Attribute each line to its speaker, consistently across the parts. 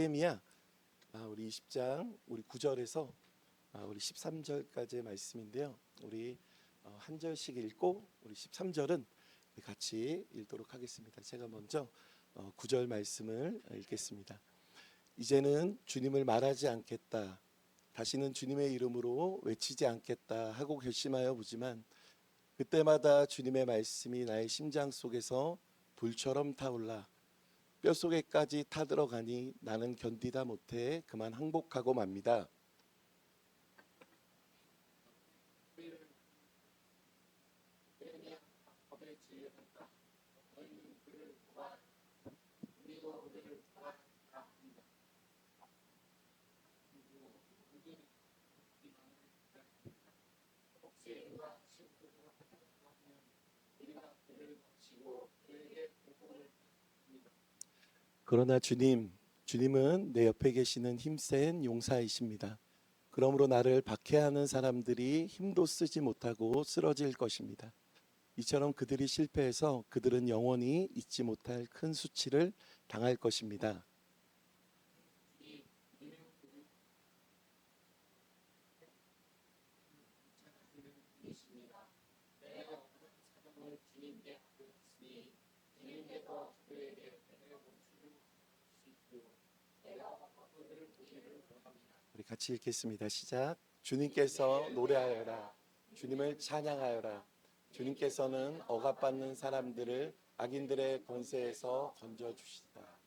Speaker 1: 예레미야 우리 20장 우리 9절에서 우리 13절까지의 말씀인데요. 우리 한 절씩 읽고 우리 13절은 같이 읽도록 하겠습니다. 제가 먼저 9절 말씀을 읽겠습니다. 이제는 주님을 말하지 않겠다, 다시는 주님의 이름으로 외치지 않겠다 하고 결심하여 보지만 그때마다 주님의 말씀이 나의 심장 속에서 불처럼 타올라 뼛속에까지 타들어가니 나는 견디다 못해 그만 항복하고 맙니다. 그러나 주님은 내 옆에 계시는 힘센 용사이십니다. 그러므로 나를 박해하는 사람들이 힘도 쓰지 못하고 쓰러질 것입니다. 이처럼 그들이 실패해서 그들은 영원히 잊지 못할 큰 수치를 당할 것입니다. 우리 같이 읽겠습니다. 시작. 주님께서 노래하여라. 주님을 찬양하여라. 주님께서는 억압받는 사람들을 악인들의 권세에서 건져주시다.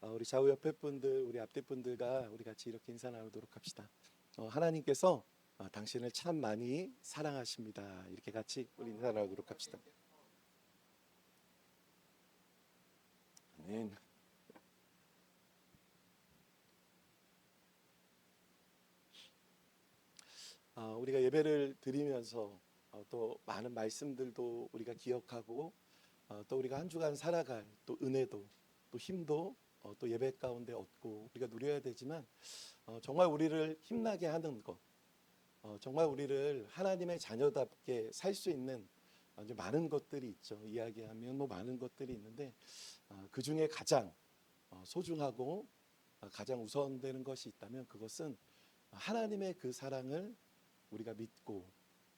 Speaker 1: 우리 좌우 옆에 분들, 우리 앞뒤 분들과 우리 같이 이렇게 인사 나누도록 합시다. 하나님께서 당신을 참 많이 사랑하십니다. 이렇게 같이 우리 인사 나누도록 합시다. 아멘. 우리가 예배를 드리면서 또 많은 말씀들도 우리가 기억하고 또 우리가 한 주간 살아갈 또 은혜도 또 힘도 또 예배 가운데 얻고 우리가 누려야 되지만 정말 우리를 힘나게 하는 것, 정말 우리를 하나님의 자녀답게 살 수 있는 아주 많은 것들이 있죠. 이야기하면 뭐 많은 것들이 있는데 그 중에 가장 소중하고 가장 우선되는 것이 있다면 그것은 하나님의 그 사랑을 우리가 믿고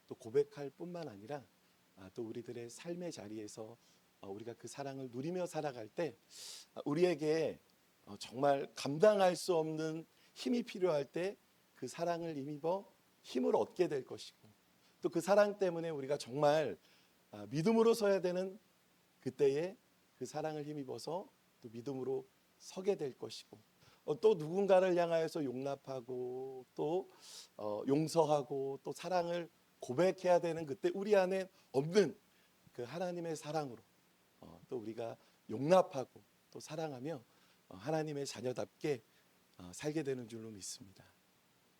Speaker 1: 또 고백할 뿐만 아니라 또 우리들의 삶의 자리에서 우리가 그 사랑을 누리며 살아갈 때 우리에게 정말 감당할 수 없는 힘이 필요할 때 그 사랑을 힘입어 힘을 얻게 될 것이고 또 그 사랑 때문에 우리가 정말 믿음으로 서야 되는 그때에 그 사랑을 힘입어서 또 믿음으로 서게 될 것이고 또 누군가를 향하여서 용납하고 또 용서하고 또 사랑을 고백해야 되는 그때 우리 안에 없는 그 하나님의 사랑으로 또 우리가 용납하고 또 사랑하며 하나님의 자녀답게 살게 되는 줄로 믿습니다.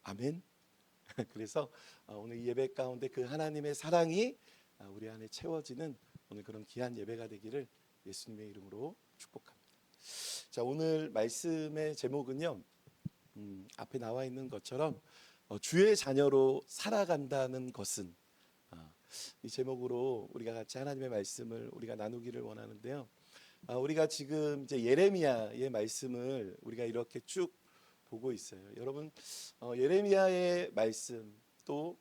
Speaker 1: 아멘. 그래서 오늘 이 예배 가운데 그 하나님의 사랑이 우리 안에 채워지는 오늘 그런 귀한 예배가 되기를 예수님의 이름으로 축복합니다. 자, 오늘 말씀의 제목은요, 앞에 나와 있는 것처럼 주의 자녀로 살아간다는 것은, 이 제목으로 우리가 같이 하나님의 말씀을 우리가 나누기를 원하는데요. 우리가 지금 이제 예레미야의 말씀을 우리가 이렇게 쭉 보고 있어요. 여러분, 예레미야의 말씀 또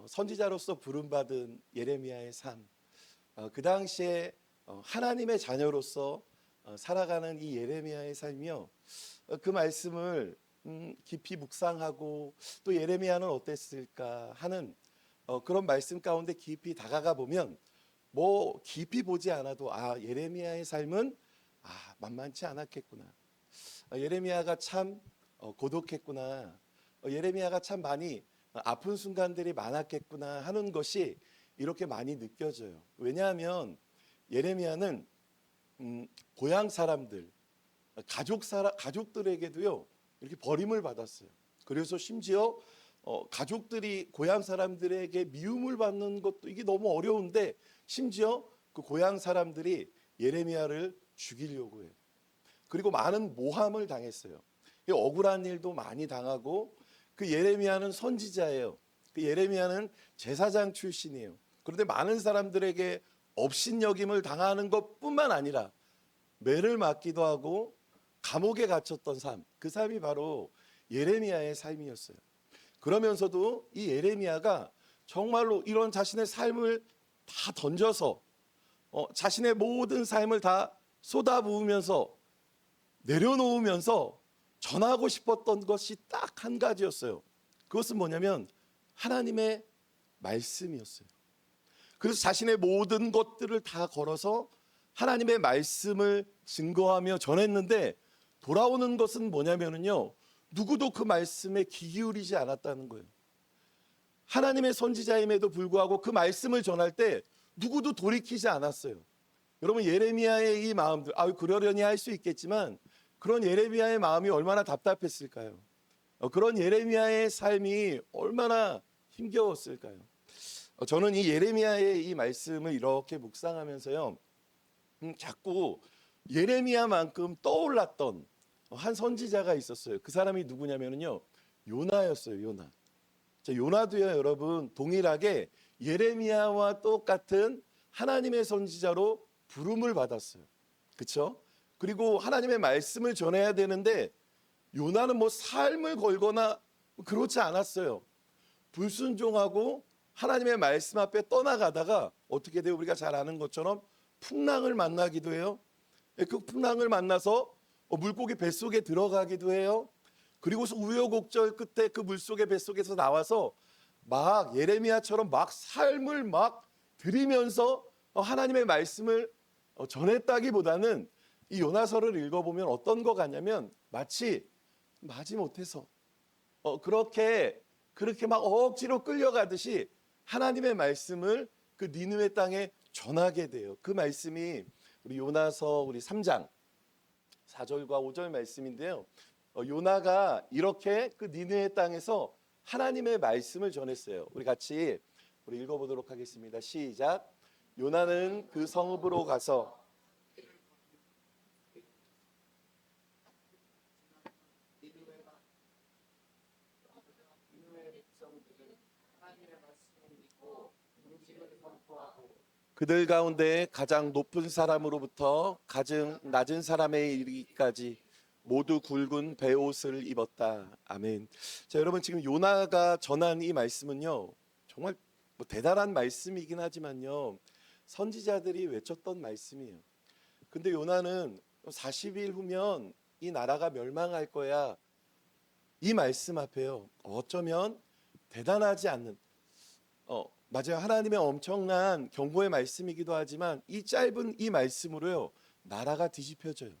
Speaker 1: 선지자로서 부름받은 예레미야의 삶, 그 당시에 하나님의 자녀로서 살아가는 이 예레미야의 삶이요, 그 말씀을 깊이 묵상하고 또 예레미야는 어땠을까 하는 그런 말씀 가운데 깊이 다가가 보면 뭐 깊이 보지 않아도 예레미야의 삶은 만만치 않았겠구나, 예레미야가 참 고독했구나, 예레미야가 참 많이 아픈 순간들이 많았겠구나 하는 것이 이렇게 많이 느껴져요. 왜냐하면 예레미야는 고향 사람들, 가족들에게도요 이렇게 버림을 받았어요. 그래서 심지어 가족들이 고향 사람들에게 미움을 받는 것도 이게 너무 어려운데 심지어 그 고향 사람들이 예레미야를 죽이려고 해요. 그리고 많은 모함을 당했어요. 억울한 일도 많이 당하고 그 예레미야는 선지자예요. 그 예레미야는 제사장 출신이에요. 그런데 많은 사람들에게 업신여김을 당하는 것뿐만 아니라 매를 맞기도 하고 감옥에 갇혔던 삶, 그 삶이 바로 예레미야의 삶이었어요. 그러면서도 이 예레미야가 정말로 이런 자신의 삶을 다 던져서 자신의 모든 삶을 다 쏟아부으면서 내려놓으면서 전하고 싶었던 것이 딱 한 가지였어요. 그것은 뭐냐면 하나님의 말씀이었어요. 그래서 자신의 모든 것들을 다 걸어서 하나님의 말씀을 증거하며 전했는데 돌아오는 것은 뭐냐면요, 누구도 그 말씀에 귀 기울이지 않았다는 거예요. 하나님의 선지자임에도 불구하고 그 말씀을 전할 때 누구도 돌이키지 않았어요. 여러분, 예레미야의 이 마음들, 그러려니 할 수 있겠지만 그런 예레미야의 마음이 얼마나 답답했을까요? 그런 예레미야의 삶이 얼마나 힘겨웠을까요? 저는 이 예레미야의 이 말씀을 이렇게 묵상하면서요, 자꾸 예레미야만큼 떠올랐던 한 선지자가 있었어요. 그 사람이 누구냐면요, 요나였어요. 요나. 요나도요, 여러분, 동일하게 예레미야와 똑같은 하나님의 선지자로 부름을 받았어요. 그렇죠? 그리고 하나님의 말씀을 전해야 되는데 요나는 뭐 삶을 걸거나 그렇지 않았어요. 불순종하고 하나님의 말씀 앞에 떠나가다가 어떻게 돼요? 우리가 잘 아는 것처럼 풍랑을 만나기도 해요. 그 풍랑을 만나서 물고기 뱃속에 들어가기도 해요. 그리고서 우여곡절 끝에 그 물속의 뱃속에서 나와서 막 예레미야처럼 막 삶을 막 들이면서 하나님의 말씀을 전했다기보다는 이 요나서를 읽어보면 어떤 것 같냐면 마치 마지못해서 그렇게 막 억지로 끌려가듯이 하나님의 말씀을 그 니느웨 땅에 전하게 돼요. 그 말씀이 우리 요나서 우리 3장 4절과 5절 말씀인데요. 요나가 이렇게 그 니느웨 땅에서 하나님의 말씀을 전했어요. 우리 같이 읽어보도록 하겠습니다. 시작. 요나는 그 성읍으로 가서 그들 가운데 가장 높은 사람으로부터 가장 낮은 사람에 이르기까지 모두 굵은 베옷을 입었다. 아멘. 자, 여러분, 지금 요나가 전한 이 말씀은요, 정말 뭐 대단한 말씀이긴 하지만요, 선지자들이 외쳤던 말씀이에요. 근데 요나는 40일 후면 이 나라가 멸망할 거야, 이 말씀 앞에요, 어쩌면 대단하지 않는, 맞아요, 하나님의 엄청난 경고의 말씀이기도 하지만 이 짧은 이 말씀으로요, 나라가 뒤집혀져요.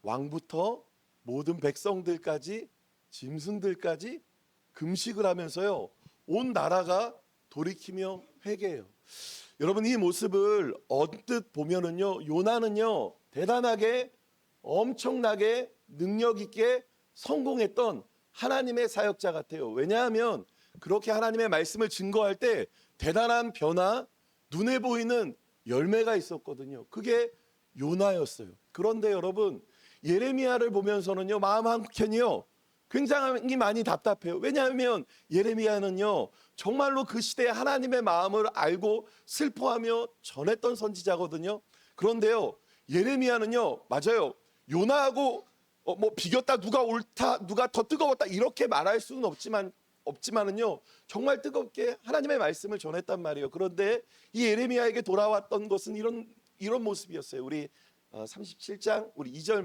Speaker 1: 왕부터 모든 백성들까지, 짐승들까지 금식을 하면서요, 온 나라가 돌이키며 회개해요. 여러분, 이 모습을 언뜻 보면은요, 요나는요, 대단하게 엄청나게 능력 있게 성공했던 하나님의 사역자 같아요. 왜냐하면 그렇게 하나님의 말씀을 증거할 때 대단한 변화, 눈에 보이는 열매가 있었거든요. 그게 요나였어요. 그런데 여러분, 예레미야를 보면서는요, 마음 한켠이요, 굉장히 많이 답답해요. 왜냐하면 예레미야는요, 정말로 그 시대에 하나님의 마음을 알고 슬퍼하며 전했던 선지자거든요. 그런데요, 예레미야는요, 맞아요, 요나하고 뭐 비겼다, 누가 옳다, 누가 더 뜨거웠다, 이렇게 말할 수는 없지만은요, 정말 뜨겁게 하나님의 말씀을 전했단 말이에요. 그런데 이 예레미야에게 돌아왔던 것은 이런 모습이었어요. 우리 37장 우리 2절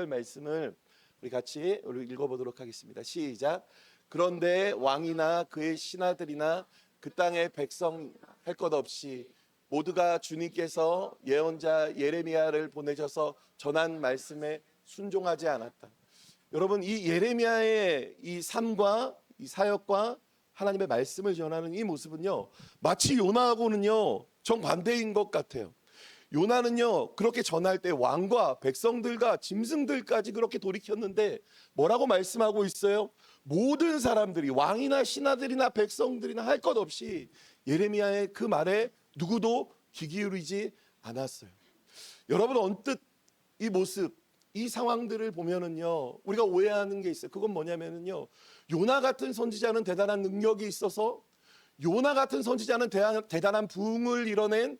Speaker 1: 말씀을 우리 같이 읽어보도록 하겠습니다. 시작. 그런데 왕이나 그의 신하들이나 그 땅의 백성 할 것 없이 모두가 주님께서 예언자 예레미야를 보내셔서 전한 말씀에 순종하지 않았다. 여러분, 이 예레미야의 이 삶과 이 사역과 하나님의 말씀을 전하는 이 모습은요, 마치 요나하고는요, 정반대인 것 같아요. 요나는요, 그렇게 전할 때 왕과 백성들과 짐승들까지 그렇게 돌이켰는데 뭐라고 말씀하고 있어요? 모든 사람들이, 왕이나 신하들이나 백성들이나 할 것 없이 예레미야의 그 말에 누구도 귀 기울이지 않았어요. 여러분, 언뜻 이 모습, 이 상황들을 보면은요, 우리가 오해하는 게 있어요. 그건 뭐냐면은요, 요나 같은 선지자는 대단한 능력이 있어서, 요나 같은 선지자는 대단한 부흥을 이뤄낸,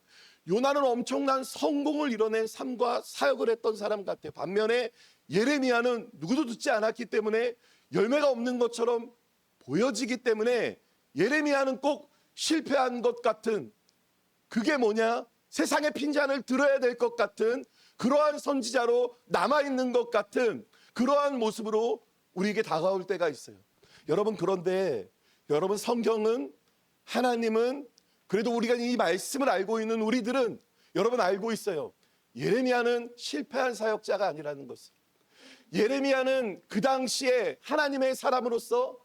Speaker 1: 요나는 엄청난 성공을 이뤄낸 삶과 사역을 했던 사람 같아요. 반면에 예레미야는 누구도 듣지 않았기 때문에 열매가 없는 것처럼 보여지기 때문에 예레미야는 꼭 실패한 것 같은, 그게 뭐냐? 세상의 핀잔을 들어야 될 것 같은 그러한 선지자로 남아있는 것 같은 그러한 모습으로 우리에게 다가올 때가 있어요. 여러분, 그런데 여러분, 성경은, 하나님은, 그래도 우리가 이 말씀을 알고 있는 우리들은 여러분 알고 있어요. 예레미야는 실패한 사역자가 아니라는 것을. 예레미야는 그 당시에 하나님의 사람으로서,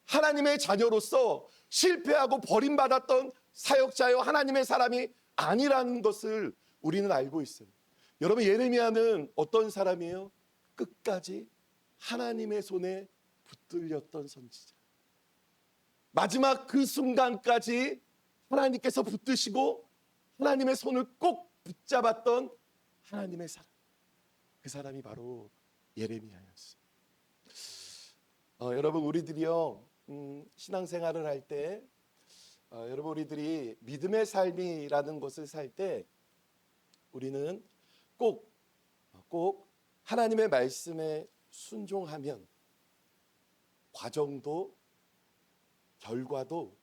Speaker 1: 하나님의 자녀로서 실패하고 버림받았던 사역자요 하나님의 사람이 아니라는 것을 우리는 알고 있어요. 여러분, 예레미야는 어떤 사람이에요? 끝까지 하나님의 손에 붙들렸던 선지자. 마지막 그 순간까지 하나님께서 붙드시고 하나님의 손을 꼭 붙잡았던 하나님의 사람. 그 사람이 바로 예레미야였어요. 여러분, 우리들이요 신앙생활을 할 때 여러분, 우리들이 믿음의 삶이라는 것을 살 때 우리는 꼭 하나님의 말씀에 순종하면 과정도 결과도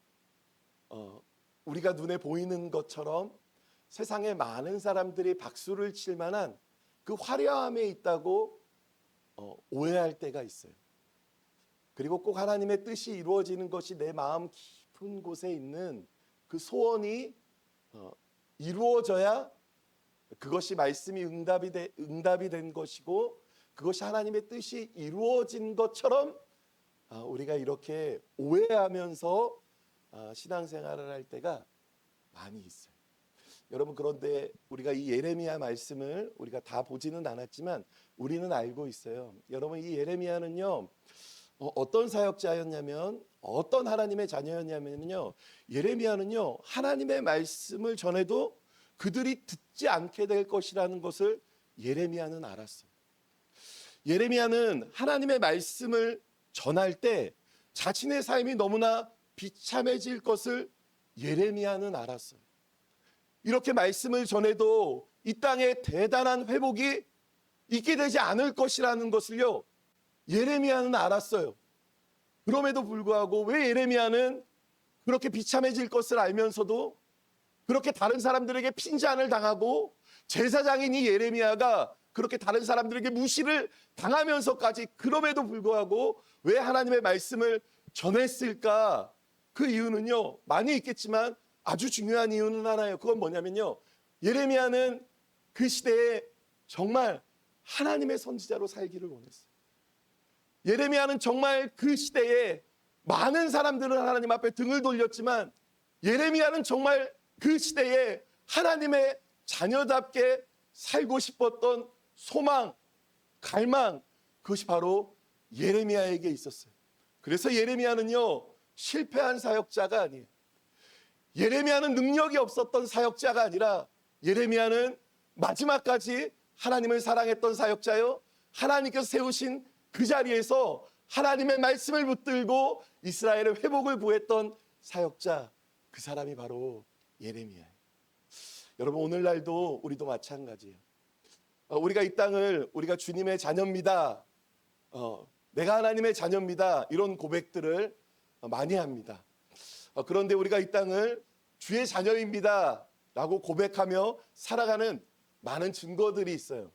Speaker 1: 우리가 눈에 보이는 것처럼 세상에 많은 사람들이 박수를 칠 만한 그 화려함에 있다고 오해할 때가 있어요. 그리고 꼭 하나님의 뜻이 이루어지는 것이 내 마음 깊은 곳에 있는 그 소원이 이루어져야 그것이 말씀이 응답이 된 것이고 그것이 하나님의 뜻이 이루어진 것처럼 우리가 이렇게 오해하면서 신앙생활을 할 때가 많이 있어요. 여러분, 그런데 우리가 이 예레미야 말씀을 우리가 다 보지는 않았지만 우리는 알고 있어요. 여러분, 이 예레미야는요 어떤 사역자였냐면, 어떤 하나님의 자녀였냐면요, 예레미야는요 하나님의 말씀을 전해도 그들이 듣지 않게 될 것이라는 것을 예레미야는 알았어요. 예레미야는 하나님의 말씀을 전할 때 자신의 삶이 너무나 비참해질 것을 예레미야는 알았어요. 이렇게 말씀을 전해도 이 땅에 대단한 회복이 있게 되지 않을 것이라는 것을요 예레미야는 알았어요. 그럼에도 불구하고 왜 예레미야는 그렇게 비참해질 것을 알면서도 그렇게 다른 사람들에게 핀잔을 당하고, 제사장인 이 예레미야가 그렇게 다른 사람들에게 무시를 당하면서까지 그럼에도 불구하고 왜 하나님의 말씀을 전했을까? 그 이유는요 많이 있겠지만 아주 중요한 이유는 하나예요. 그건 뭐냐면요, 예레미야는 그 시대에 정말 하나님의 선지자로 살기를 원했어요. 예레미야는 정말 그 시대에 많은 사람들은 하나님 앞에 등을 돌렸지만 예레미야는 정말 그 시대에 하나님의 자녀답게 살고 싶었던 소망, 갈망, 그것이 바로 예레미야에게 있었어요. 그래서 예레미야는요 실패한 사역자가 아니에요. 예레미야는 능력이 없었던 사역자가 아니라 예레미야는 마지막까지 하나님을 사랑했던 사역자요, 하나님께서 세우신 그 자리에서 하나님의 말씀을 붙들고 이스라엘의 회복을 구했던 사역자, 그 사람이 바로 예레미야예요. 여러분, 오늘날도 우리도 마찬가지예요. 우리가 이 땅을 우리가 주님의 자녀입니다, 내가 하나님의 자녀입니다, 이런 고백들을 많이 합니다. 그런데 우리가 이 땅을 주의 자녀입니다 라고 고백하며 살아가는 많은 증거들이 있어요.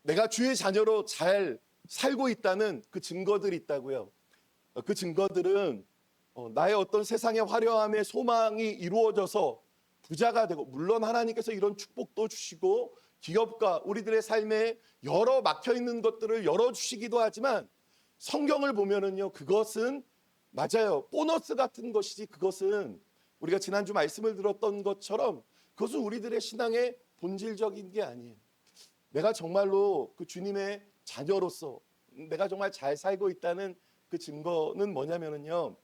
Speaker 1: 내가 주의 자녀로 잘 살고 있다는 그 증거들이 있다고요. 그 증거들은 나의 어떤 세상의 화려함의 소망이 이루어져서 부자가 되고, 물론 하나님께서 이런 축복도 주시고 기업과 우리들의 삶에 여러 막혀있는 것들을 열어주시기도 하지만 성경을 보면은요 그것은 맞아요, 보너스 같은 것이지 그것은 우리가 지난주 말씀을 들었던 것처럼 그것은 우리들의 신앙의 본질적인 게 아니에요. 내가 정말로 그 주님의 자녀로서 내가 정말 잘 살고 있다는 그 증거는 뭐냐면요,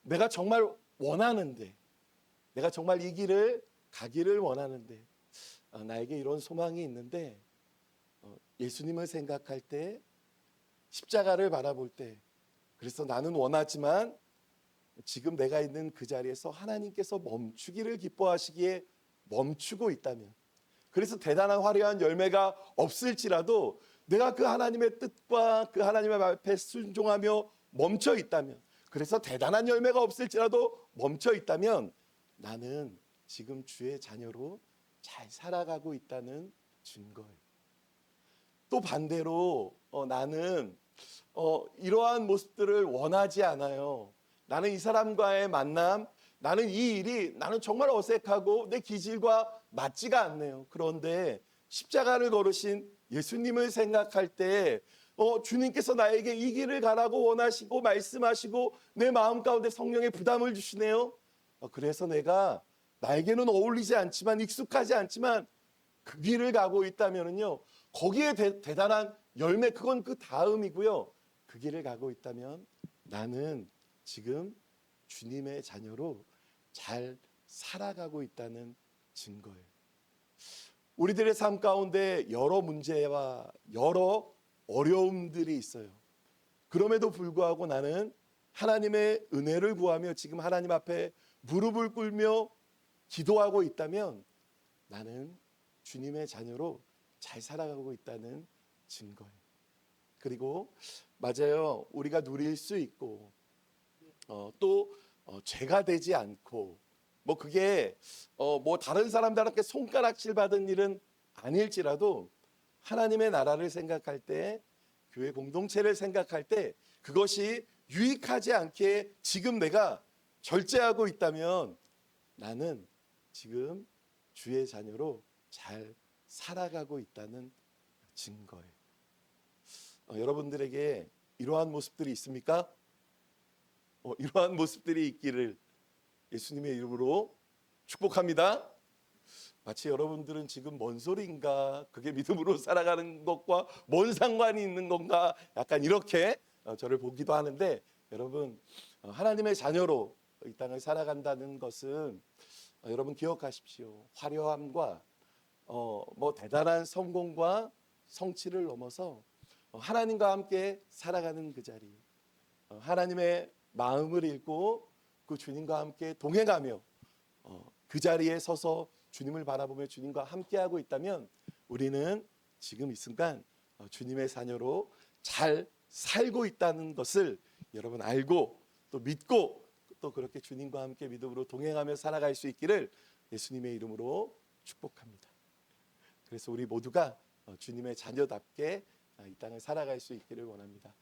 Speaker 1: 내가 정말 원하는데, 내가 정말 이 길을 가기를 원하는데, 나에게 이런 소망이 있는데 예수님을 생각할 때, 십자가를 바라볼 때, 그래서 나는 원하지만 지금 내가 있는 그 자리에서 하나님께서 멈추기를 기뻐하시기에 멈추고 있다면, 그래서 대단한 화려한 열매가 없을지라도 내가 그 하나님의 뜻과 그 하나님의 말 앞에 순종하며 멈춰 있다면, 그래서 대단한 열매가 없을지라도 멈춰 있다면 나는 지금 주의 자녀로 잘 살아가고 있다는 증거예요. 또 반대로 나는 이러한 모습들을 원하지 않아요. 나는 이 사람과의 만남, 나는 이 일이 나는 정말 어색하고 내 기질과 맞지가 않네요. 그런데 십자가를 걸으신 예수님을 생각할 때 주님께서 나에게 이 길을 가라고 원하시고 말씀하시고 내 마음 가운데 성령의 부담을 주시네요. 그래서 내가 나에게는 어울리지 않지만 익숙하지 않지만 그 길을 가고 있다면요, 거기에 대단한 열매, 그건 그 다음이고요. 그 길을 가고 있다면 나는 지금 주님의 자녀로 잘 살아가고 있다는 증거예요. 우리들의 삶 가운데 여러 문제와 여러 어려움들이 있어요. 그럼에도 불구하고 나는 하나님의 은혜를 구하며 지금 하나님 앞에 무릎을 꿇며 기도하고 있다면 나는 주님의 자녀로 잘 살아가고 있다는 증거예요. 그리고 맞아요, 우리가 누릴 수 있고 또 죄가 되지 않고 그게 다른 사람들한테 손가락질 받은 일은 아닐지라도 하나님의 나라를 생각할 때, 교회 공동체를 생각할 때 그것이 유익하지 않게 지금 내가 절제하고 있다면 나는 지금 주의 자녀로 잘 살아가고 있다는 증거예요. 여러분들에게 이러한 모습들이 있습니까? 이러한 모습들이 있기를 예수님의 이름으로 축복합니다. 마치 여러분들은 지금 뭔 소리인가, 그게 믿음으로 살아가는 것과 뭔 상관이 있는 건가, 약간 이렇게 저를 보기도 하는데, 여러분 하나님의 자녀로 이 땅을 살아간다는 것은 여러분 기억하십시오. 화려함과 대단한 성공과 성취를 넘어서 하나님과 함께 살아가는 그 자리, 하나님의 마음을 읽고 그 주님과 함께 동행하며 그 자리에 서서 주님을 바라보며 주님과 함께하고 있다면 우리는 지금 이 순간 주님의 자녀로 잘 살고 있다는 것을 여러분 알고 또 믿고 또 그렇게 주님과 함께 믿음으로 동행하며 살아갈 수 있기를 예수님의 이름으로 축복합니다. 그래서 우리 모두가 주님의 자녀답게 이 땅을 살아갈 수 있기를 원합니다.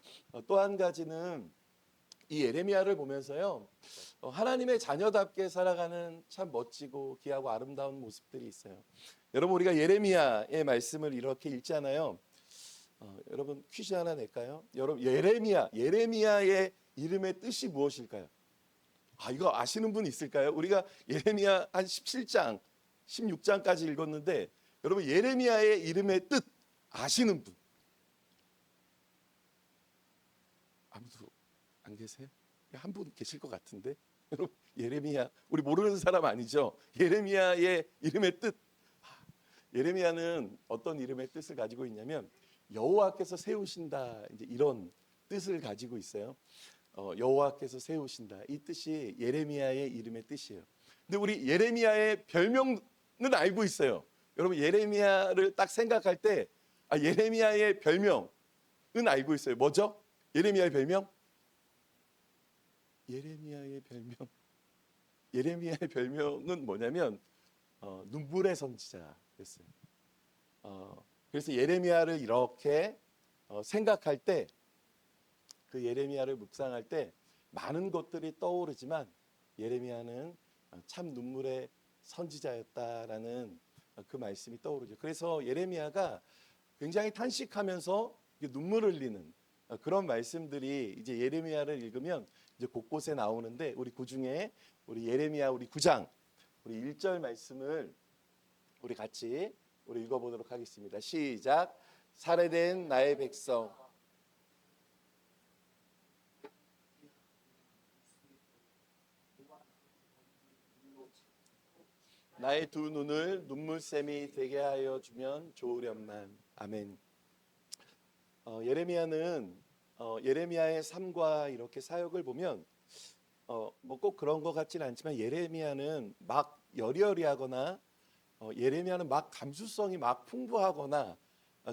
Speaker 1: 또 한 가지는 이 예레미야를 보면서요, 하나님의 자녀답게 살아가는 참 멋지고 귀하고 아름다운 모습들이 있어요. 여러분 우리가 예레미야의 말씀을 이렇게 읽잖아요. 여러분 퀴즈 하나 낼까요? 여러분 예레미야의 이름의 뜻이 무엇일까요? 이거 아시는 분 있을까요? 우리가 예레미야 한 17장 16장까지 읽었는데 여러분 예레미야의 이름의 뜻 아시는 분 아무도 안 계세요? 한 분 계실 것 같은데. 여러분 예레미야, 우리 모르는 사람 아니죠? 예레미야의 이름의 뜻. 예레미야는 어떤 이름의 뜻을 가지고 있냐면 여호와께서 세우신다, 이제 이런 뜻을 가지고 있어요. 여호와께서 세우신다, 이 뜻이 예레미야의 이름의 뜻이에요. 근데 우리 예레미야의 별명은 알고 있어요. 여러분 예레미야를 딱 생각할 때 예레미야의 별명은 알고 있어요. 뭐죠? 예레미야의 별명? 예레미야의 별명은 뭐냐면 눈물의 선지자였어요. 그래서 예레미야를 이렇게 생각할 때, 그 예레미야를 묵상할 때 많은 것들이 떠오르지만 예레미야는 참 눈물의 선지자였다라는 그 말씀이 떠오르죠. 그래서 예레미야가 굉장히 탄식하면서 눈물을 흘리는 그런 말씀들이 이제 예레미야를 읽으면 이제 곳곳에 나오는데, 우리 그중에 우리 예레미야 우리 9장 우리 1절 말씀을 우리 같이 읽어보도록 하겠습니다. 시작. 살해된 나의 백성, 나의 두 눈을 눈물샘이 되게 하여 주면 좋으련만. 아멘. 예레미야는 예레미야의 삶과 이렇게 사역을 보면 뭐 꼭 그런 것 같지는 않지만 예레미야는 막 여리여리하거나 예레미야는 막 감수성이 막 풍부하거나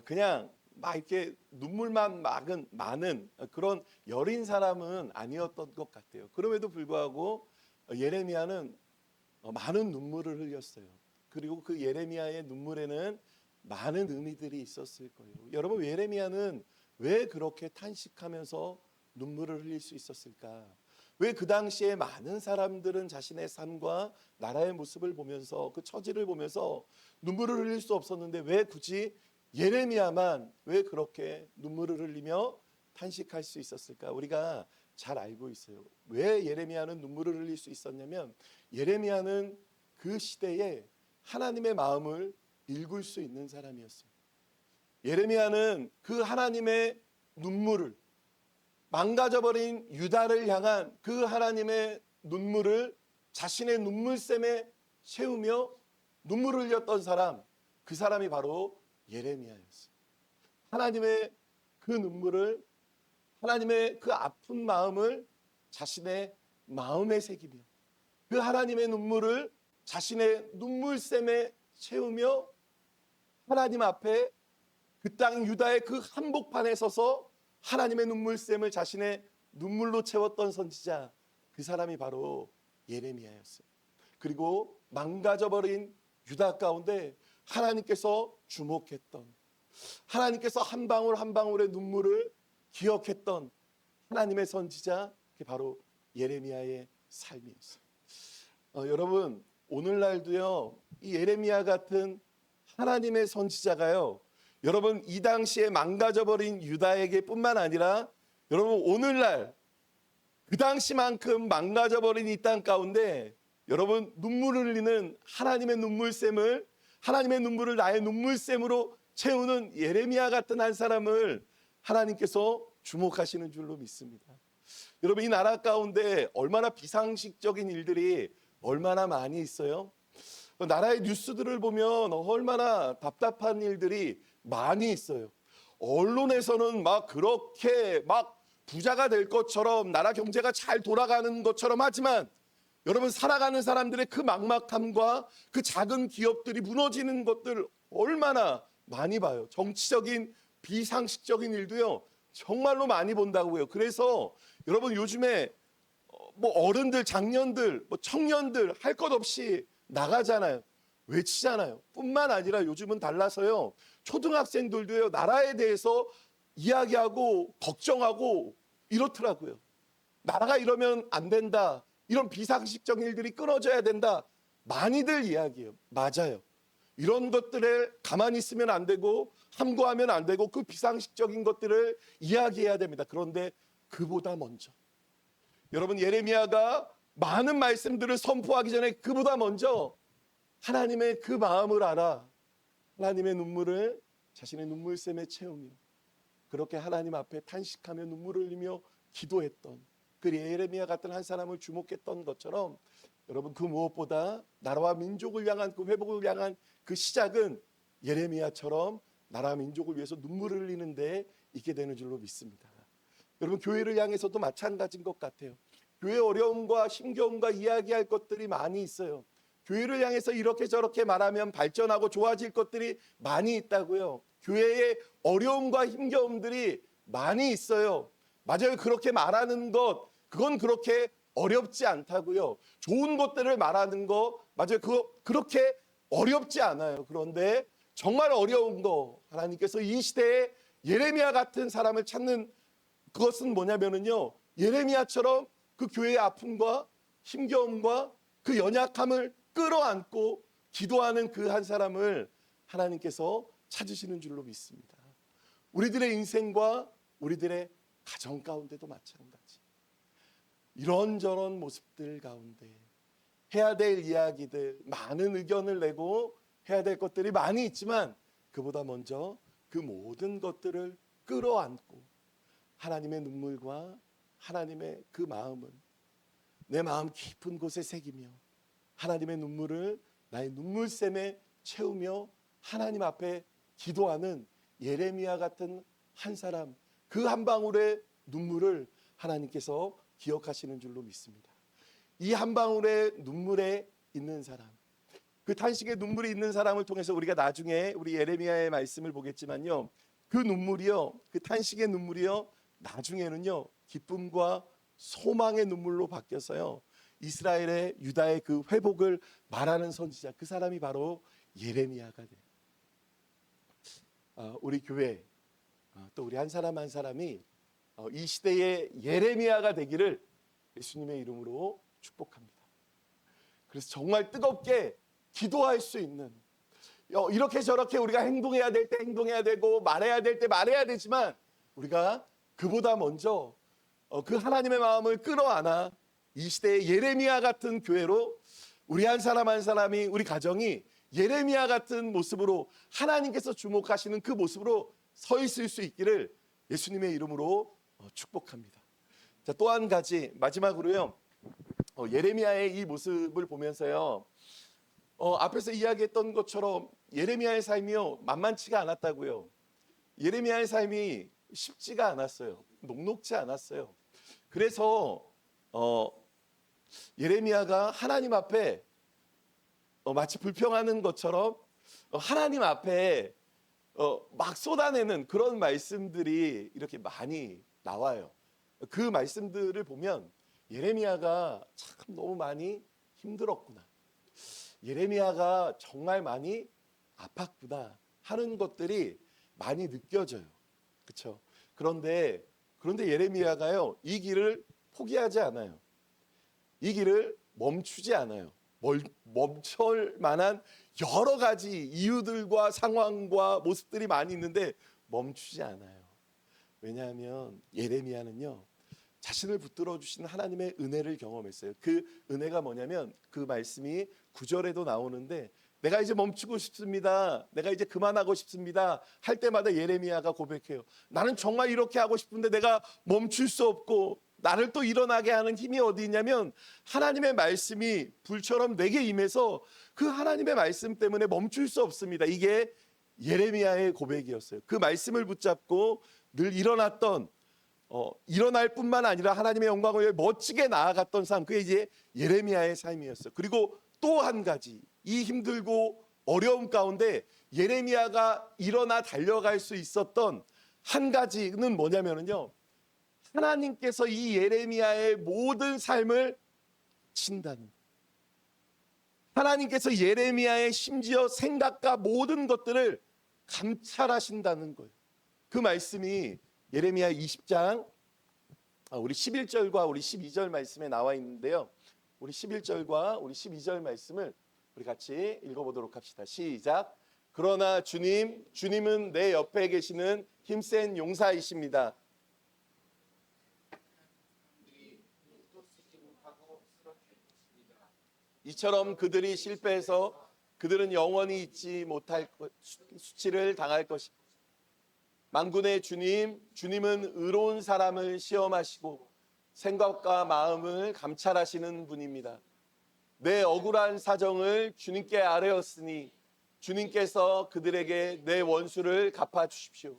Speaker 1: 그냥 막 이렇게 눈물만 많은 그런 여린 사람은 아니었던 것 같아요. 그럼에도 불구하고 예레미야는 많은 눈물을 흘렸어요. 그리고 그 예레미야의 눈물에는 많은 의미들이 있었을 거예요. 여러분, 예레미야는 왜 그렇게 탄식하면서 눈물을 흘릴 수 있었을까? 왜 그 당시에 많은 사람들은 자신의 삶과 나라의 모습을 보면서 그 처지를 보면서 눈물을 흘릴 수 없었는데 왜 굳이 예레미야만 왜 그렇게 눈물을 흘리며 탄식할 수 있었을까? 우리가 잘 알고 있어요. 왜 예레미야는 눈물을 흘릴 수 있었냐면 예레미야는 그 시대에 하나님의 마음을 읽을 수 있는 사람이었어요. 예레미야는 그 하나님의 눈물을, 망가져버린 유다를 향한 그 하나님의 눈물을 자신의 눈물샘에 채우며 눈물을 흘렸던 사람, 그 사람이 바로 예레미야였어요. 하나님의 그 눈물을, 하나님의 그 아픈 마음을 자신의 마음에 새기며 그 하나님의 눈물을 자신의 눈물샘에 채우며 하나님 앞에 그 땅 유다의 그 한복판에 서서 하나님의 눈물샘을 자신의 눈물로 채웠던 선지자, 그 사람이 바로 예레미야였어요. 그리고 망가져버린 유다 가운데 하나님께서 주목했던, 하나님께서 한 방울 한 방울의 눈물을 기억했던 하나님의 선지자, 그게 바로 예레미야의 삶이었어요. 여러분, 오늘날도요, 이 예레미야 같은 하나님의 선지자가요, 여러분 이 당시에 망가져버린 유다에게 뿐만 아니라 여러분 오늘날 그 당시만큼 망가져버린 이 땅 가운데 여러분 눈물을 흘리는 하나님의 눈물샘을, 하나님의 눈물을 나의 눈물샘으로 채우는 예레미야 같은 한 사람을 하나님께서 주목하시는 줄로 믿습니다. 여러분, 이 나라 가운데 얼마나 비상식적인 일들이 얼마나 많이 있어요. 나라의 뉴스들을 보면 얼마나 답답한 일들이 많이 있어요. 언론에서는 막 그렇게 막 부자가 될 것처럼 나라 경제가 잘 돌아가는 것처럼 하지만 여러분, 살아가는 사람들의 그 막막함과 그 작은 기업들이 무너지는 것들 얼마나 많이 봐요. 정치적인 비상식적인 일도요 정말로 많이 본다고요. 그래서 여러분 요즘에 뭐 어른들, 장년들, 뭐 청년들 할 것 없이 나가잖아요. 외치잖아요. 뿐만 아니라 요즘은 달라서요. 초등학생들도요. 나라에 대해서 이야기하고 걱정하고 이렇더라고요. 나라가 이러면 안 된다. 이런 비상식적인 일들이 끊어져야 된다. 많이들 이야기해요. 맞아요. 이런 것들에 가만히 있으면 안 되고 함구하면 안 되고 그 비상식적인 것들을 이야기해야 됩니다. 그런데 그보다 먼저 여러분, 예레미야가 많은 말씀들을 선포하기 전에 그보다 먼저 하나님의 그 마음을 알아 하나님의 눈물을 자신의 눈물샘에 채우며 그렇게 하나님 앞에 탄식하며 눈물을 흘리며 기도했던 그 예레미야 같은 한 사람을 주목했던 것처럼 여러분, 그 무엇보다 나라와 민족을 향한 그 회복을 향한 그 시작은 예레미야처럼 나라와 민족을 위해서 눈물을 흘리는데 있게 되는 줄로 믿습니다. 여러분, 교회를 향해서도 마찬가지인 것 같아요. 교회 어려움과 힘겨움과 이야기할 것들이 많이 있어요. 교회를 향해서 이렇게 저렇게 말하면 발전하고 좋아질 것들이 많이 있다고요. 교회의 어려움과 힘겨움들이 많이 있어요. 맞아요. 그렇게 말하는 것, 그건 그렇게 어렵지 않다고요. 좋은 것들을 말하는 거, 맞아요. 그렇게 어렵지 않아요. 그런데 정말 어려운 거, 하나님께서 이 시대에 예레미야 같은 사람을 찾는 그것은 뭐냐면요, 예레미야처럼 그 교회의 아픔과 힘겨움과 그 연약함을 끌어안고 기도하는 그 한 사람을 하나님께서 찾으시는 줄로 믿습니다. 우리들의 인생과 우리들의 가정 가운데도 마찬가지. 이런저런 모습들 가운데 해야 될 이야기들, 많은 의견을 내고 해야 될 것들이 많이 있지만 그보다 먼저 그 모든 것들을 끌어안고 하나님의 눈물과 하나님의 그 마음을 내 마음 깊은 곳에 새기며 하나님의 눈물을 나의 눈물샘에 채우며 하나님 앞에 기도하는 예레미야 같은 한 사람, 그 한 방울의 눈물을 하나님께서 기억하시는 줄로 믿습니다. 이 한 방울의 눈물에 있는 사람, 그 탄식의 눈물이 있는 사람을 통해서 우리가 나중에 우리 예레미야의 말씀을 보겠지만요, 그 눈물이요, 그 탄식의 눈물이요, 나중에는요 기쁨과 소망의 눈물로 바뀌어서요 이스라엘의 유다의 그 회복을 말하는 선지자, 그 사람이 바로 예레미야가 돼요. 우리 교회, 또 우리 한 사람 한 사람이 이 시대의 예레미야가 되기를 예수님의 이름으로 축복합니다. 그래서 정말 뜨겁게 기도할 수 있는, 이렇게 저렇게 우리가 행동해야 될 때 행동해야 되고 말해야 될 때 말해야 되지만 우리가 그보다 먼저 그 하나님의 마음을 끌어안아 이 시대의 예레미야 같은 교회로 우리 한 사람 한 사람이, 우리 가정이 예레미야 같은 모습으로 하나님께서 주목하시는 그 모습으로 서 있을 수 있기를 예수님의 이름으로 축복합니다. 자, 또 한 가지 마지막으로요, 예레미야의 이 모습을 보면서요, 앞에서 이야기했던 것처럼 예레미야의 삶이요 만만치가 않았다고요. 예레미야의 삶이 쉽지가 않았어요. 녹록지 않았어요. 그래서 예레미야가 하나님 앞에 마치 불평하는 것처럼 하나님 앞에 막 쏟아내는 그런 말씀들이 이렇게 많이 나와요. 그 말씀들을 보면 예레미야가 참 너무 많이 힘들었구나, 예레미야가 정말 많이 아팠구나 하는 것들이 많이 느껴져요. 그렇죠? 그런데 예레미야가요 이 길을 포기하지 않아요. 이 길을 멈추지 않아요. 멈출 만한 여러 가지 이유들과 상황과 모습들이 많이 있는데 멈추지 않아요. 왜냐하면 예레미야는요 자신을 붙들어 주신 하나님의 은혜를 경험했어요. 그 은혜가 뭐냐면 그 말씀이 9절에도 나오는데, 내가 이제 멈추고 싶습니다, 내가 이제 그만하고 싶습니다 할 때마다 예레미야가 고백해요. 나는 정말 이렇게 하고 싶은데 내가 멈출 수 없고, 나를 또 일어나게 하는 힘이 어디 있냐면 하나님의 말씀이 불처럼 내게 임해서 그 하나님의 말씀 때문에 멈출 수 없습니다. 이게 예레미야의 고백이었어요. 그 말씀을 붙잡고 늘 일어날 뿐만 아니라 하나님의 영광을 위해 멋지게 나아갔던 삶, 그게 이제 예레미야의 삶이었어요. 그리고 또 한 가지, 이 힘들고 어려움 가운데 예레미야가 일어나 달려갈 수 있었던 한 가지는 뭐냐면요, 하나님께서 이 예레미야의 모든 삶을 친다는, 하나님께서 예레미야의 심지어 생각과 모든 것들을 감찰하신다는 거예요. 그 말씀이 예레미야 20장 우리 11절과 우리 12절 말씀에 나와 있는데요, 우리 11절과 우리 12절 말씀을 우리 같이 읽어보도록 합시다. 시작. 그러나 주님은 내 옆에 계시는 힘센 용사이십니다. 이처럼 그들이 실패해서 그들은 영원히 잊지 못할 수치를 당할 것입니다. 만군의 주님은 의로운 사람을 시험하시고 생각과 마음을 감찰하시는 분입니다. 내 억울한 사정을 주님께 아뢰었으니 주님께서 그들에게 내 원수를 갚아주십시오.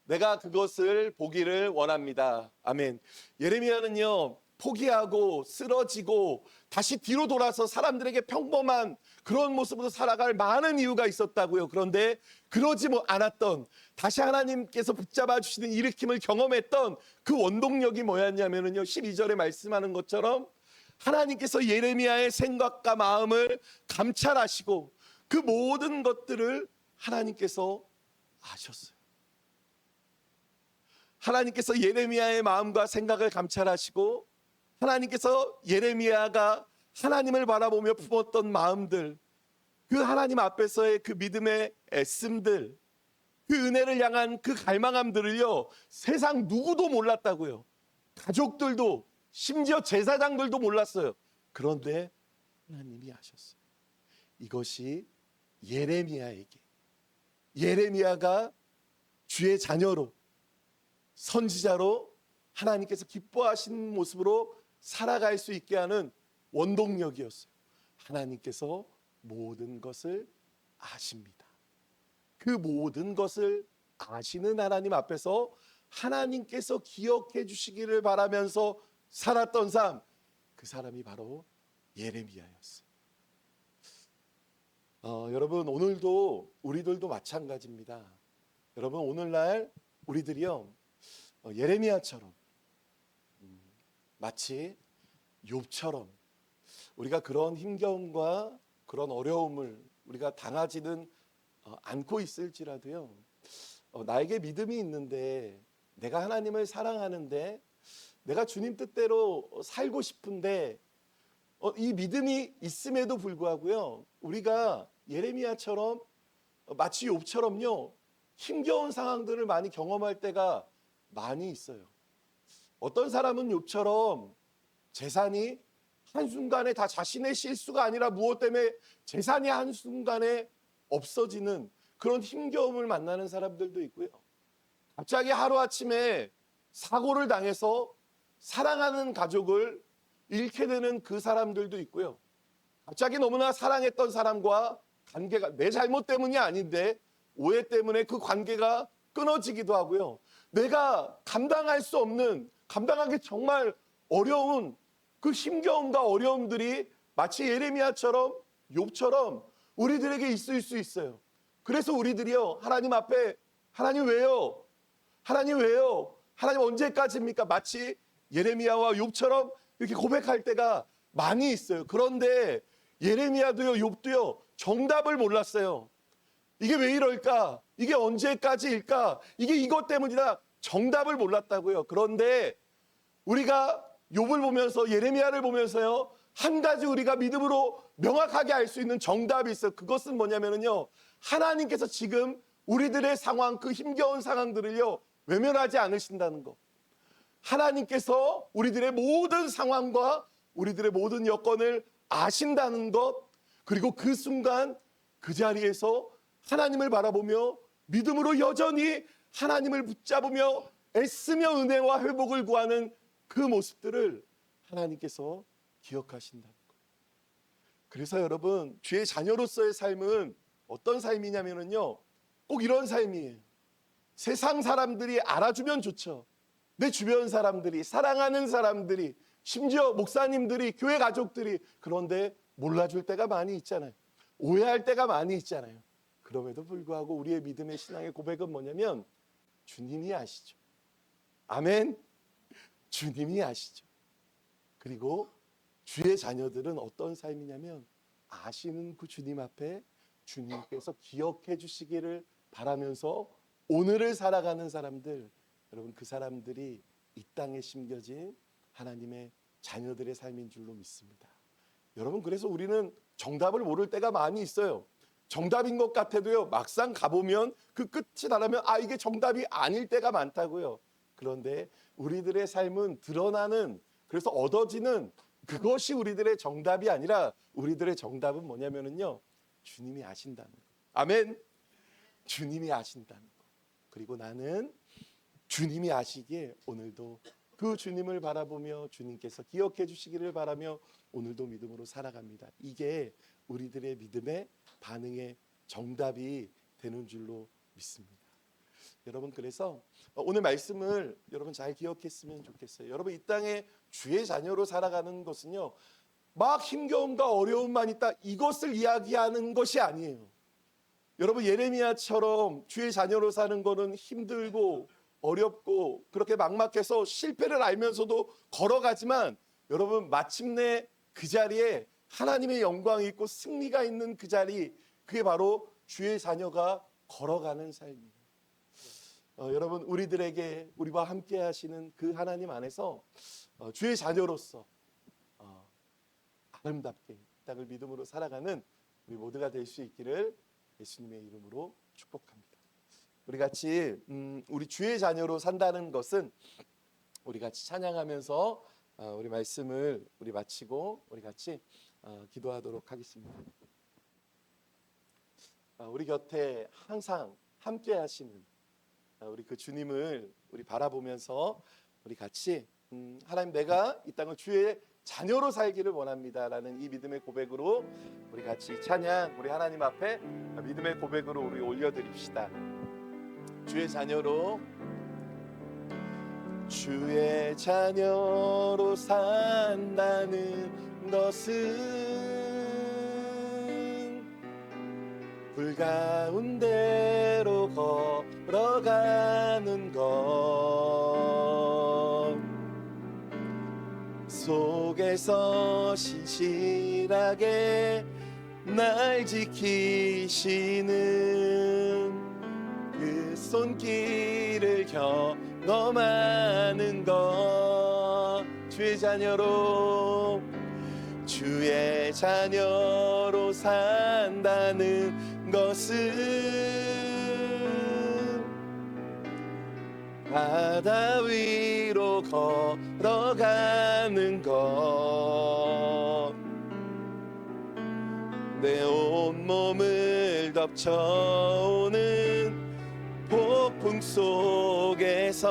Speaker 1: 내가 그것을 보기를 원합니다. 아멘. 예레미야는요, 포기하고 쓰러지고 다시 뒤로 돌아서 사람들에게 평범한 그런 모습으로 살아갈 많은 이유가 있었다고요. 그런데 그러지 않았던, 다시 하나님께서 붙잡아 주시는 일으킴을 경험했던 그 원동력이 뭐였냐면요, 12절에 말씀하는 것처럼 하나님께서 예레미야의 생각과 마음을 감찰하시고 그 모든 것들을 하나님께서 아셨어요. 하나님께서 예레미야의 마음과 생각을 감찰하시고 하나님께서 예레미야가 하나님을 바라보며 품었던 마음들, 그 하나님 앞에서의 그 믿음의 애씀들, 그 은혜를 향한 그 갈망함들을요, 세상 누구도 몰랐다고요. 가족들도, 심지어 제사장들도 몰랐어요. 그런데 하나님이 아셨어요. 이것이 예레미야가 주의 자녀로, 선지자로 하나님께서 기뻐하신 모습으로 살아갈 수 있게 하는 원동력이었어요. 하나님께서 모든 것을 아십니다. 그 모든 것을 아시는 하나님 앞에서 하나님께서 기억해 주시기를 바라면서 살았던 삶, 그 사람이 바로 예레미야였어요. 여러분, 오늘도 우리들도 마찬가지입니다. 여러분, 오늘날 우리들이요, 예레미야처럼 마치 욥처럼 우리가 그런 힘겨움과 그런 어려움을 우리가 당하지는 않고 있을지라도요, 나에게 믿음이 있는데, 내가 하나님을 사랑하는데, 내가 주님 뜻대로 살고 싶은데, 이 믿음이 있음에도 불구하고요, 우리가 예레미야처럼 마치 욥처럼요, 힘겨운 상황들을 많이 경험할 때가 많이 있어요. 어떤 사람은 욥처럼 재산이 한순간에 다 자신의 실수가 아니라 무엇 때문에 재산이 한순간에 없어지는 그런 힘겨움을 만나는 사람들도 있고요. 갑자기 하루아침에 사고를 당해서 사랑하는 가족을 잃게 되는 그 사람들도 있고요. 갑자기 너무나 사랑했던 사람과 관계가 내 잘못 때문이 아닌데 오해 때문에 그 관계가 끊어지기도 하고요. 내가 감당할 수 없는, 감당하기 정말 어려운 그 힘겨움과 어려움들이 마치 예레미야처럼 욥처럼 우리들에게 있을 수 있어요. 그래서 우리들이요, 하나님 앞에 하나님 왜요? 하나님 왜요? 하나님 언제까지입니까? 마치 예레미야와 욥처럼 이렇게 고백할 때가 많이 있어요. 그런데 예레미야도요, 욥도요, 정답을 몰랐어요. 이게 왜 이럴까? 이게 언제까지일까? 이게 이것 때문이다. 정답을 몰랐다고요. 그런데 우리가 욥을 보면서, 예레미야를 보면서요, 한 가지 우리가 믿음으로 명확하게 알 수 있는 정답이 있어요. 그것은 뭐냐면요, 하나님께서 지금 우리들의 상황, 그 힘겨운 상황들을요, 외면하지 않으신다는 것. 하나님께서 우리들의 모든 상황과 우리들의 모든 여건을 아신다는 것, 그리고 그 순간 그 자리에서 하나님을 바라보며 믿음으로 여전히 하나님을 붙잡으며 애쓰며 은혜와 회복을 구하는 그 모습들을 하나님께서 기억하신다는 것. 그래서 여러분, 주의 자녀로서의 삶은 어떤 삶이냐면요, 꼭 이런 삶이에요. 세상 사람들이 알아주면 좋죠. 내 주변 사람들이, 사랑하는 사람들이, 심지어 목사님들이, 교회 가족들이, 그런데 몰라줄 때가 많이 있잖아요. 오해할 때가 많이 있잖아요. 그럼에도 불구하고 우리의 믿음의 신앙의 고백은 뭐냐면 주님이 아시죠. 아멘. 주님이 아시죠. 그리고 주의 자녀들은 어떤 삶이냐면 아시는 그 주님 앞에 주님께서 기억해 주시기를 바라면서 오늘을 살아가는 사람들, 여러분, 그 사람들이 이 땅에 심겨진 하나님의 자녀들의 삶인 줄로 믿습니다. 여러분, 그래서 우리는 정답을 모를 때가 많이 있어요. 정답인 것 같아도요, 막상 가보면 그 끝이 나라면 이게 정답이 아닐 때가 많다고요. 그런데 우리들의 삶은 드러나는, 그래서 얻어지는 그것이 우리들의 정답이 아니라 우리들의 정답은 뭐냐면요, 주님이 아신다는 것. 아멘. 주님이 아신다는 것. 그리고 나는 주님이 아시기에 오늘도 그 주님을 바라보며 주님께서 기억해 주시기를 바라며 오늘도 믿음으로 살아갑니다. 이게 우리들의 믿음의 반응의 정답이 되는 줄로 믿습니다. 여러분, 그래서 오늘 말씀을 여러분 잘 기억했으면 좋겠어요. 여러분, 이 땅에 주의 자녀로 살아가는 것은요, 막 힘겨움과 어려움만 있다, 이것을 이야기하는 것이 아니에요. 여러분, 예레미야처럼 주의 자녀로 사는 거는 힘들고 어렵고 그렇게 막막해서 실패를 알면서도 걸어가지만, 여러분, 마침내 그 자리에 하나님의 영광이 있고 승리가 있는 그 자리, 그게 바로 주의 자녀가 걸어가는 삶이에요. 여러분, 우리들에게, 우리와 함께 하시는 그 하나님 안에서 주의 자녀로서 아름답게 이 땅을 믿음으로 살아가는 우리 모두가 될 수 있기를 예수님의 이름으로 축복합니다. 우리 같이 우리 주의 자녀로 산다는 것은 우리 같이 찬양하면서 우리 말씀을 우리 마치고 우리 같이 기도하도록 하겠습니다. 우리 곁에 항상 함께 하시는 우리 그 주님을 우리 바라보면서 우리 같이 하나님, 내가 이 땅을 주의 자녀로 살기를 원합니다라는 이 믿음의 고백으로 우리 같이 찬양, 우리 하나님 앞에 믿음의 고백으로 우리 올려드립시다. 주의 자녀로 주의 자녀로 산다는 것은 불 가운데로 걸어가는 것, 속에서 신실하게 날 지키시는 그 손길을 경험하는 것, 주의 자녀로 산다는 것은 바다 위로 걸어가는 것, 내 온몸을 덮쳐오는 폭풍 속에서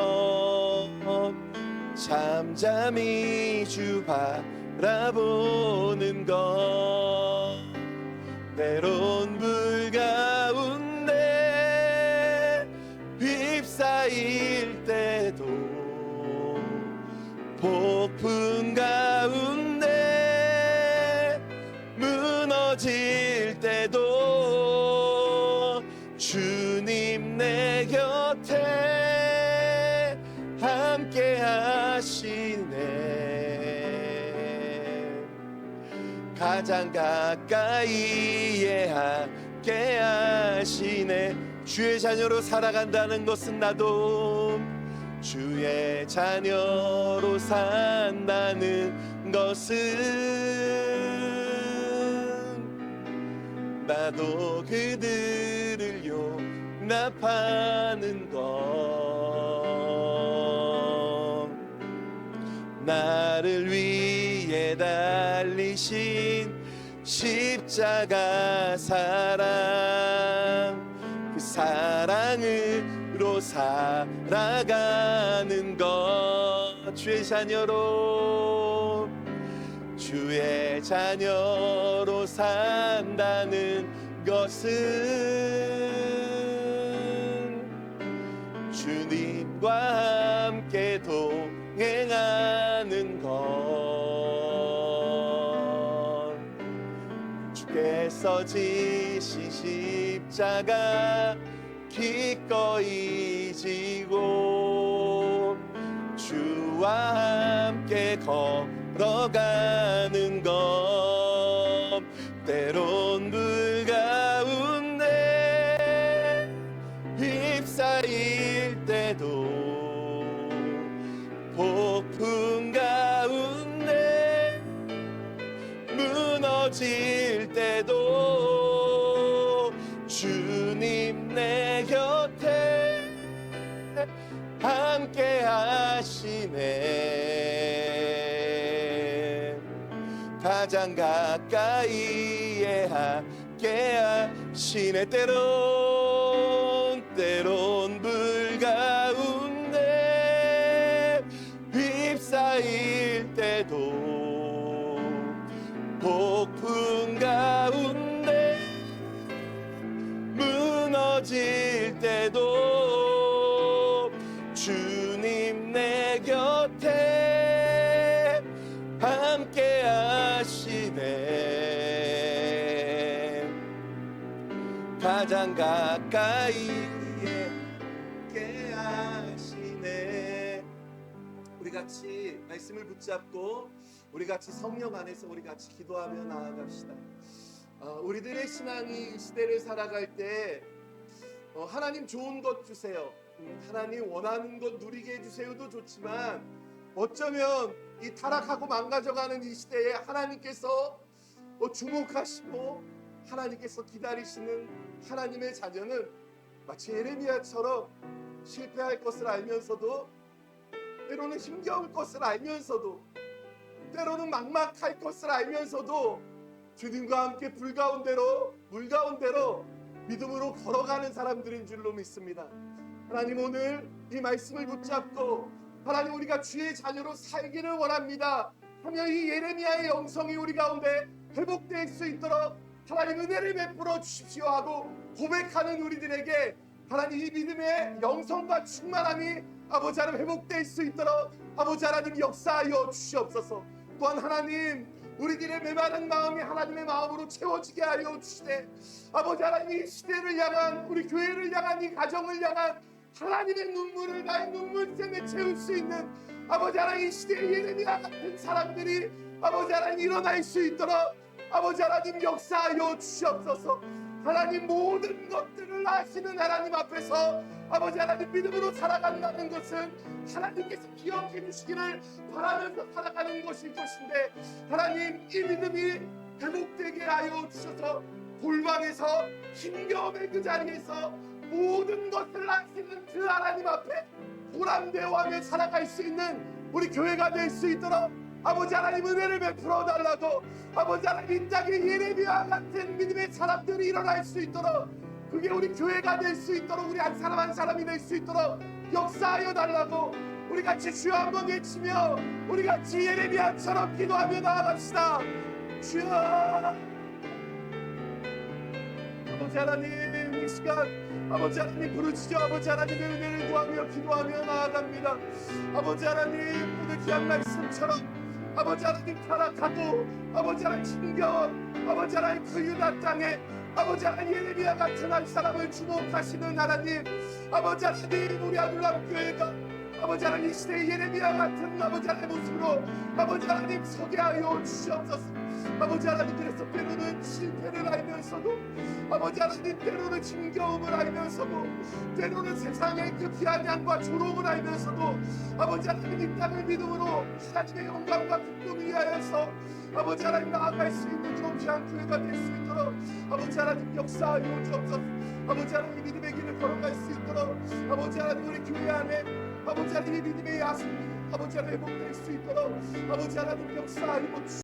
Speaker 1: 잠잠히 주 바라보는 것, 때론 불 가운데 휩싸일 때도, 폭풍 가운데 무너질 때도 주님 내 곁에 함께 하시네. 가장 가까이에 함께 하시네. 주의 자녀로 살아간다는 것은 나도 주의 자녀로 산다는 것은 나도 그들을 용납하는 것, 나를 위해 달리신 십자가 사랑, 그 사랑으로 살아가는 것, 주의 자녀로 산다는 것은 주님과 함께 동행하는 것, 주께서 지신 십자가 기꺼이 지고 주와 함께 걸어가는 것, 때론 불 가운데 휩싸일 때도, 폭풍 가운데 무너질 때도 주님 내 곁에 함께 하시네. 가장 가까이에 함께 하시네. 때론 불 가운데 휩싸일 때도, 폭풍 가운데 무너질 때도 주님 내 곁에 함께 하시네. 가장 가까이에 함께 하시네. 우리 같이 말씀을 붙잡고 우리 같이 성령 안에서 우리 같이 기도하며 나아갑시다. 우리들의 신앙이 이 시대를 살아갈 때 하나님 좋은 것 주세요, 하나님 원하는 것 누리게 해주세요도 좋지만, 어쩌면 이 타락하고 망가져가는 이 시대에 하나님께서 주목하시고 하나님께서 기다리시는 하나님의 자녀는 마치 예레미야처럼 실패할 것을 알면서도, 때로는 힘겨울 것을 알면서도, 때로는 막막할 것을 알면서도 주님과 함께 물 가운데로 믿음으로 걸어가는 사람들인 줄로 믿습니다. 하나님, 오늘 이 말씀을 붙잡고 하나님 우리가 주의 자녀로 살기를 원합니다 하며 이 예레미야의 영성이 우리 가운데 회복될 수 있도록 하나님 은혜를 베풀어 주십시오 하고 고백하는 우리들에게 하나님 이 믿음의 영성과 충만함이 아버지 하나님 회복될 수 있도록 아버지 하나님 역사하여 주시옵소서. 또한 하나님 우리들의 메마른 마음이 하나님의 마음으로 채워지게 하여 주시되 아버지 하나님 이 시대를 향한 우리 교회를 향한 이 가정을 향한 하나님의 눈물을 나의 눈물샘에 채울 수 있는 아버지 하나님 이 시대의 예레미야 같은 사람들이 아버지 하나님 일어날 수 있도록 아버지 하나님 역사하여 주시옵소서. 하나님 모든 것들을 아시는 하나님 앞에서 아버지 하나님 믿음으로 살아간다는 것은 하나님께서 기억해 주시기를 바라면서 살아가는 것일 것인데 하나님 이 믿음이 회복되게 하여 주셔서 골방에서 힘겨움의 그 자리에서 모든 것을 아시는 그 하나님 앞에 보람되어하며 살아갈 수 있는 우리 교회가 될 수 있도록 아버지 하나님 은혜를 베풀어 달라고 아버지 하나님 이 땅에 예레미야 같은 믿음의 사람들이 일어날 수 있도록 그게 우리 교회가 될 수 있도록 우리 한 사람 한 사람이 될 수 있도록 역사하여 달라고 우리 같이 주여 한번 외치며 우리 같이 예레미야처럼 기도하며 나아갑시다. 주여 아버지 하나님 이 시간 아버지 하나님 부르짖어 아버지 하나님의 은혜를 구하며 기도하며 나아갑니다. 아버지 하나님 오늘 귀한 말씀처럼 아버지 하나님 타락하고 아버지 하나님 힘겨운 아버지 하나님 그 유다 땅에 아버지 하나님 예레미야 같은 한 사람을 주목하시는 하나님 아버지 하나님 우리 아들람 교회가 아버지 하나님 이 시대의 예레미야 같은 아버지 하나님의 모습으로 아버지 하나님 서게 하여 주시옵소서. 아버지 하나님 그래서 때로는 실패를 알면서도 아버지 하나님 때로는 힘겨움을 알면서도 때로는 세상의 그 비아냥과 조롱을 알면서도 아버지 하나님 이 땅을 믿음으로 하나님의 영광과 기쁨을 위하여서 아버지 하나님 나아갈 수 있는 그런 귀한 교회가 될 수 있도록 아버지 하나님 역사하여 주옵소서. 아버지 하나님 믿음의 길을 걸어갈 수 있도록 아버지 하나님 우리 교회 안에 아버지 하나님 믿음의 야습이 아버지 하나님 회복될 수 있도록 아버지 하나님 역사하여 주옵소서.